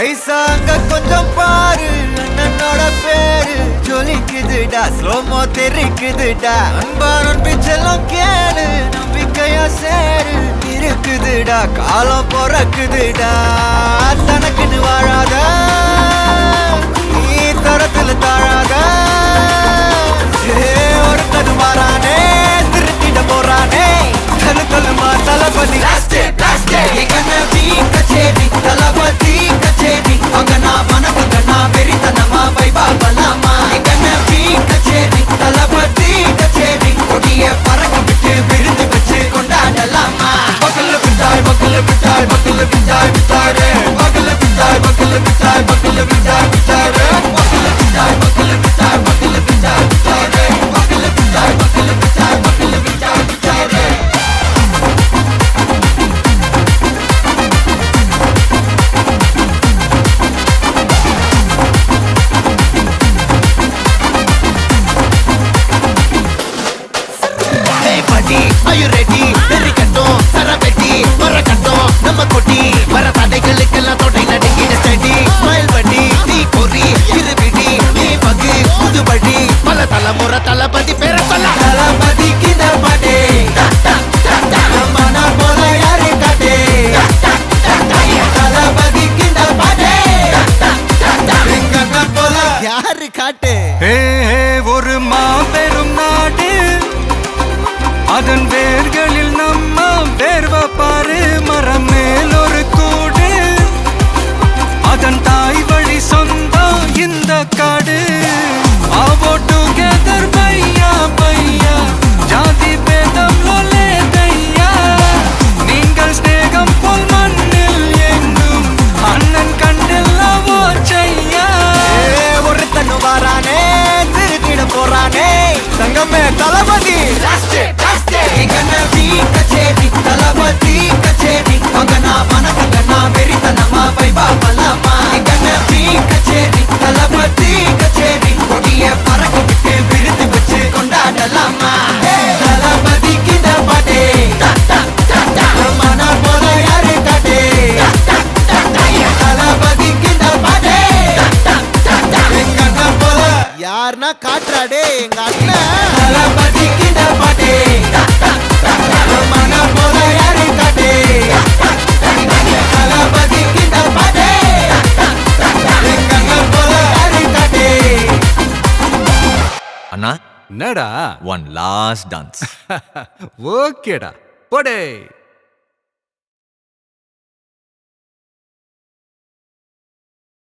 ஐசாங்க கொஞ்சம் பாரு அண்ணனோட பேரு ஜொலிக்குதுடா ஸ்லோமோ தெரிக்குதுடா அன்பாரன் பிச்செல்லாம் கேளு நம்பிக்கையா சேரு இருக்குதுடா காலம் பொறக்குதுடா தனக்குன்னு வாழாத நீ தரத்துல தாழாத ஒருத்தது மாறானே திருத்திட போறானே தலு தலுமா தளபதி கச்சேரி தளபதி கச்சேரி அங்கனா மனகங்கனா வெறித்தனமா வைபா பலாமா கனவி கச்சேரி தளபதி கச்சேரி கொடிய பறக்க விட்டு விருந்து வச்சு கொண்டாடலாமா பக்கல்ல விட்டாய் பக்கல்ல விட்டாய் பக்கல்ல விட்டாய் விட்டாரே பக்கல்ல விட்டாய் பக்கல்ல விட்டாய் பக்கல்ல விட்டாய் விட்டாரே பக்கல்ல விட்டாய் பக்கல்ல விட்டாய் பக்கல்ல விட்டாய் விட்டாரே பக்கல்ல விட்டாய் பக்கல்ல விட்டாய் பக்கல்ல விட்டாய் விட்டாரே Are you ready? Very கட்டும் சரவெட்டி வர கட்டும் நம்ம கொட்டி வர தடைகளுக்கெல்லாம் தொடை நடுங்கிட ஸ்டடி ஸ்மைல் பண்ணி நீ பொறி இருவிடி நீ பகு புதுபடி பல தலைமுறை தளபதி பேர சொல்ல தளபதி கித பாட்டே மன போல யாரு காட்டே தளபதி கித பாட்டே எங்க போல யாரு காட்டே ஒரு மாபெரும் நாடு அதன் வேர்களில் நம்ம வேர்வ பாரு மரம் மேல் ஒரு கூடு அதன் தாய் வழி சொந்தம் இந்த காடு ஆவோ டுகெதர் பையா பையா ஜாதி பேதம் லோலே தையா நீங்கள் ஸ்நேகம் போல் மண்ணில் எங்கும் அண்ணன் கண்டில்லவோ செய்யா ஒருத்தனு வாரானே திருத்திட போறானே தங்கமே தளபதி கனவி கச்சேரி தளபதி கச்சேரி அங்கனா மனகங்கனா வெறித்தனமா வைபா பலாமா கனவி கச்சேரி தளபதி கச்சேரி கொடிய பறக்க விட்டு விருந்து வச்சு கொண்டாடலாமா தளபதி கித பாட்டே மன போல யாரு காட்டே தளபதி கித பாட்டே எங்க அண்ணன் போல யாருன்னா காட்டுறாடே எங்க அண்ணன் தளபதி கித பாட்டே மன போல யாரு காட்டே தளபதி கித பாட்டே எங்க அண்ணன் போல யாரு காட்டே அண்ணா என்னடா ஒன் லாஸ்ட் டான்ஸ் ஓகேடா போடே